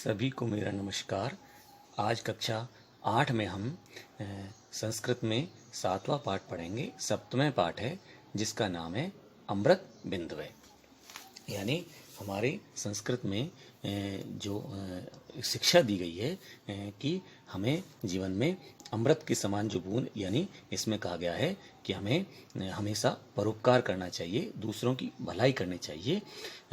सभी को मेरा नमस्कार। आज कक्षा 8 में हम संस्कृत में 7वां पाठ पढ़ेंगे। 7वां पाठ है जिसका नाम है अमृत बिंदवे। यानी हमारे संस्कृत में जो शिक्षा दी गई है कि हमें जीवन में अमृत के समान जो बूंद, यानी इसमें कहा गया है कि हमें हमेशा परोपकार करना चाहिए, दूसरों की भलाई करनी चाहिए,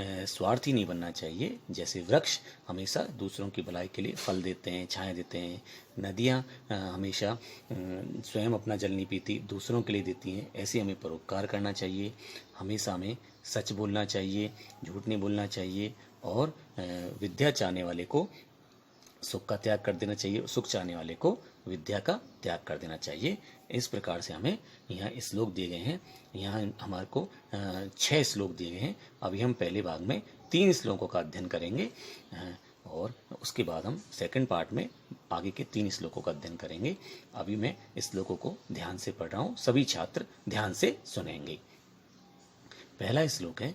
स्वार्थी नहीं बनना चाहिए। जैसे वृक्ष हमेशा दूसरों की भलाई के लिए फल देते हैं, छाया देते हैं, नदियाँ हमेशा स्वयं अपना जल नहीं पीती, दूसरों के लिए देती हैं, ऐसे हमें परोपकार करना चाहिए। हमेशा हमें सच बोलना चाहिए, झूठ नहीं बोलना चाहिए, और विद्या चाहने वाले को सुख का त्याग कर देना चाहिए, सुख चाहने वाले को विद्या का त्याग कर देना चाहिए। इस प्रकार से हमें यहाँ श्लोक दिए गए हैं। यहाँ हमारे को 6 श्लोक दिए गए हैं। अभी हम पहले भाग में 3 श्लोकों का अध्ययन करेंगे और उसके बाद हम सेकंड पार्ट में आगे के 3 श्लोकों का अध्ययन करेंगे। अभी मैं इस श्लोकों को ध्यान से पढ़ रहा हूँ, सभी छात्र ध्यान से सुनेंगे। पहला श्लोक है,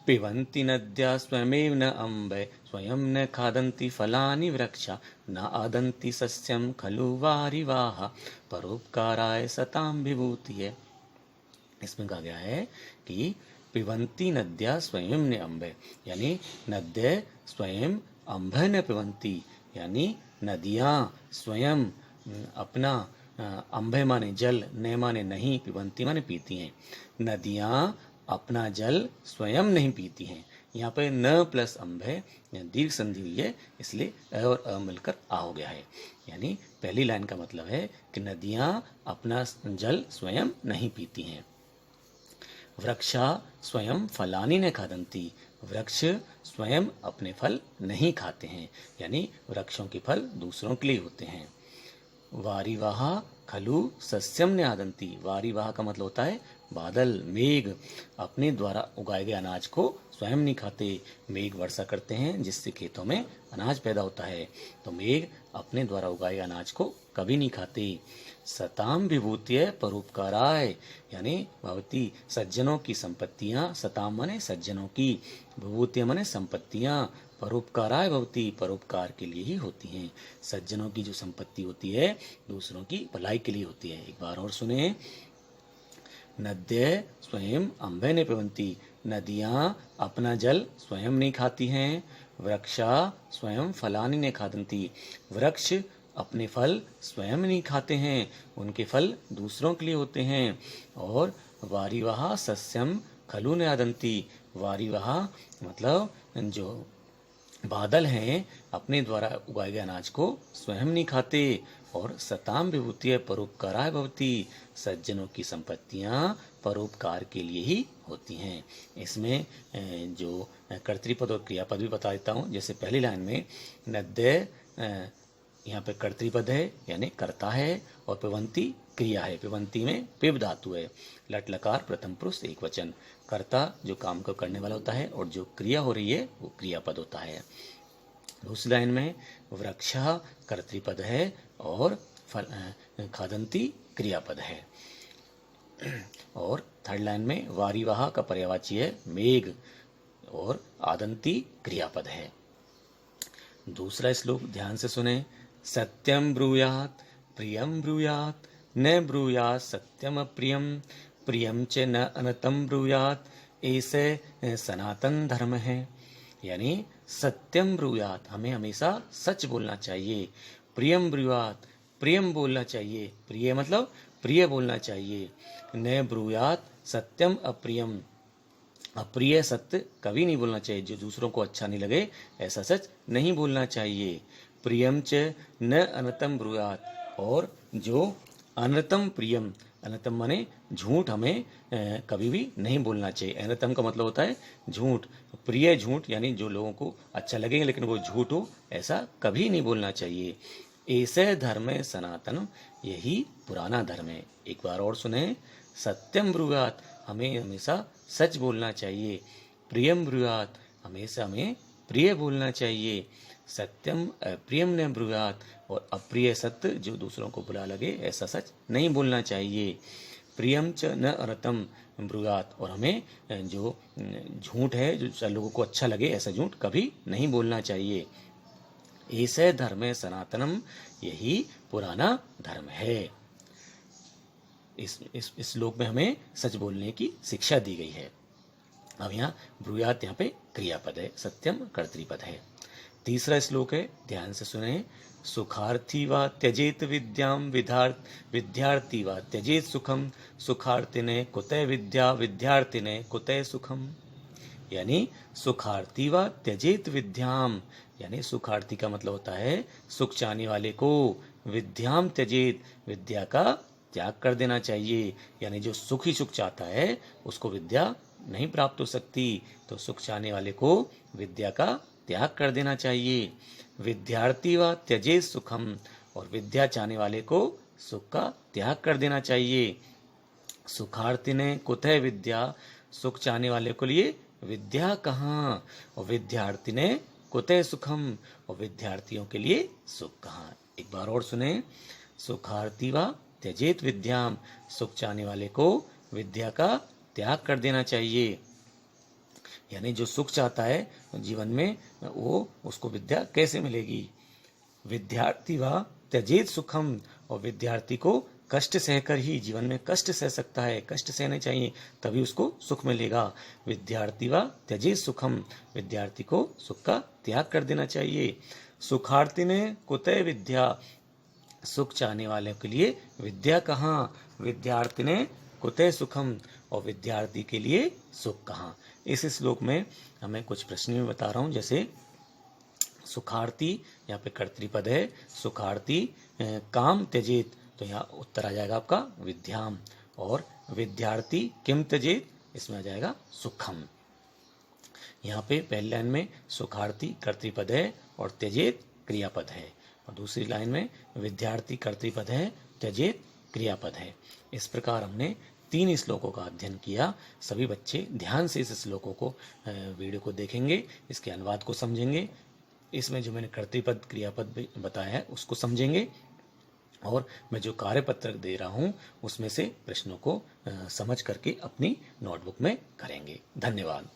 पिबन्ति नद्या स्वयमेव न अम्बे स्वयं न खादन्ति फलानि वृक्षा न आदन्ति सस्यं खलु वारिवाह परोपकाराय सतां विभूतिः। इसमें कहा गया है कि पिबन्ति नद्या स्वयं न अम्बे, यानी नद्य स्वयं अम्भ न पिबन्ति, यानी नदियाँ स्वयं अपना अम्भे माने जल, न माने नहीं, पिबन्ति माने पीती हैं। नदियाँ अपना जल स्वयं नहीं पीती हैं। यहाँ पे न प्लस अम्भ है, दीर्घ संधि हुई है, इसलिए अ और अ मिलकर आ हो गया है। यानी पहली लाइन का मतलब है कि नदियाँ अपना जल स्वयं नहीं पीती हैं। वृक्षा स्वयं फलानि न खादन्ति, वृक्ष स्वयं अपने फल नहीं खाते हैं, यानी वृक्षों के फल दूसरों के लिए होते हैं। वारिवाह खलु सस्यम न आदन्ति, वारिवाह का मतलब होता है बादल, मेघ अपने द्वारा उगाए गए अनाज को स्वयं नहीं खाते। मेघ वर्षा करते हैं जिससे खेतों में अनाज पैदा होता है, तो मेघ अपने द्वारा उगाए गए अनाज को कभी नहीं खाते। सताम विभूतिय परोपकाराय, यानी भवती सज्जनों की संपत्तियां, सताम माने सज्जनों की, विभूतियां माने संपत्तियां, परोपकाराय भवती परोपकार के लिए ही होती हैं। सज्जनों की जो संपत्ति होती है दूसरों की भलाई के लिए होती है। एक बार और सुने, नद्य स्वयं अम्भे न पिबन्ति, नदियाँ अपना जल स्वयं नहीं खाती हैं। वृक्षा स्वयं फलानि न खादन्ति, वृक्ष अपने फल स्वयं नहीं खाते हैं, उनके फल दूसरों के लिए होते हैं। और वारिवाह सस्यम खलु न आदन्ति, वारिवाह मतलब जो बादल हैं अपने द्वारा उगाए गए अनाज को स्वयं नहीं खाते। और सताम विभूतिय परोपकाराय भवति, सज्जनों की संपत्तियां परोपकार के लिए ही होती हैं। इसमें जो कर्तृपद और क्रियापद भी बता देता हूँ। जैसे पहली लाइन में नद्य, यहाँ पे कर्तृपद है यानी कर्ता है, और पिबन्ति क्रिया है। पिबन्ति में पिब धातु है, लट लकार प्रथम पुरुष एक वचन। कर्ता जो काम को करने वाला होता है और जो क्रिया हो रही है वो क्रियापद होता है। दूसरी लाइन में वृक्षा कर्तृपद है और खादन्ति क्रियापद है। और थर्ड लाइन में वारिवाह का पर्यायवाची है मेघ और आदन्ति क्रियापद है। दूसरा श्लोक ध्यान से सुने, सत्यम ब्रूयात् प्रियम ब्रूयात् न ब्रूयात् सत्यम अप्रियम प्रियम च न अनतम ब्रूयात्, ऐसे सनातन धर्म है। यानी सत्यम ब्रूयात्, हमें हमेशा सच बोलना चाहिए। प्रियम ब्रूयात्, प्रियम बोलना चाहिए, प्रिय मतलब प्रिय बोलना चाहिए। न ब्रूयात् सत्यम अप्रियम, अप्रिय सत्य कभी नहीं बोलना चाहिए, जो दूसरों को अच्छा नहीं लगे ऐसा सच नहीं बोलना चाहिए। प्रियम च न अनतम ब्रूयात्, और जो अनतम प्रियम, अनतम माने झूठ, हमें कभी भी नहीं बोलना चाहिए। अनतम का मतलब होता है झूठ, प्रिय झूठ यानी जो लोगों को अच्छा लगेगा लेकिन वो झूठ हो, ऐसा कभी नहीं बोलना चाहिए। ऐसे धर्म है सनातन, यही पुराना धर्म है। एक बार और सुने, सत्यम ब्रूयात्, हमें हमेशा सच बोलना चाहिए। प्रियम ब्रूयात्, हमेशा हमें प्रिय बोलना चाहिए। सत्यम प्रियम न ब्रूयात्, और अप्रिय सत्य जो दूसरों को बुरा लगे ऐसा सच नहीं बोलना चाहिए। प्रियम च न अनृतम ब्रूयात, और हमें जो झूठ है, जो लोगों को अच्छा लगे, ऐसा झूठ कभी नहीं बोलना चाहिए। ऐसे धर्म है सनातनम, यही पुराना धर्म है। इस श्लोक में हमें सच बोलने की शिक्षा दी गई है। अब यहाँ ब्रूयात यहाँ पे क्रियापद है, सत्यम कर्तृपद है। तीसरा श्लोक है, ध्यान से सुने। सुखार्थी वा त्यजेत विद्याम विद्यार्थी वा त्यजेत सुखम, सुखार्थिने कुतः विद्या विद्यार्थिने कुतः सुखम। यानी सुखार्थी व त्यजेत विद्याम, यानी सुखार्थी का मतलब होता है सुख चाहने वाले को, विद्याम त्यजेत, विद्या का त्याग कर देना चाहिए। यानी जो सुख ही सुख चाहता है उसको विद्या नहीं प्राप्त हो सकती, तो सुख चाहने वाले को विद्या का त्याग कर देना चाहिए। विद्यार्थी व त्यजेत सुखम, और विद्या चाहने वाले को सुख का त्याग कर देना चाहिए। सुखार्थी ने कुतः विद्या, सुख चाहने वाले को लिए विद्या कहाँ, और विद्यार्थी ने कुतः सुखम, और विद्यार्थियों के लिए सुख कहाँ। एक बार और सुने। सुखार्थी व त्यजेत विद्याम, सुख चाहने वाले को विद्या का त्याग कर देना चाहिए। यानी जो सुख चाहता है जीवन में, वो उसको विद्या कैसे मिलेगी। विद्यार्थी व त्यजेत सुखम, और विद्यार्थी को कष्ट सहकर ही, जीवन में कष्ट सह सकता है, कष्ट सहने चाहिए तभी उसको सुख मिलेगा। विद्यार्थी व त्यजेत सुखम, विद्यार्थी को सुख का त्याग कर देना चाहिए। सुखार्थी ने कुतः विद्या, सुख चाहने वाले के लिए विद्या कहाँ, विद्यार्थी ने कुतः सुखम, और विद्यार्थी के लिए सुख कहाँ। इस श्लोक में हमें कुछ प्रश्न में बता रहा हूँ। जैसे सुखार्थी यहाँ पे कर्तृपद है, सुखार्थी काम त्यजेत, तो यहाँ उत्तर आ जाएगा आपका विद्याम, और विद्यार्थी किम त्यजेत, इसमें आ जाएगा सुखम। यहाँ पे पहली लाइन में सुखार्थी कर्तृपद है और त्यजेत क्रियापद है, और दूसरी लाइन में विद्यार्थी कर्तृपद है, त्यजेत क्रियापद है। इस प्रकार हमने 3 श्लोकों का अध्ययन किया। सभी बच्चे ध्यान से इस श्लोकों को, वीडियो को देखेंगे, इसके अनुवाद को समझेंगे, इसमें जो मैंने कर्तृपद क्रियापद भी बताया है उसको समझेंगे, और मैं जो कार्यपत्रक दे रहा हूँ उसमें से प्रश्नों को समझ करके अपनी नोटबुक में करेंगे। धन्यवाद।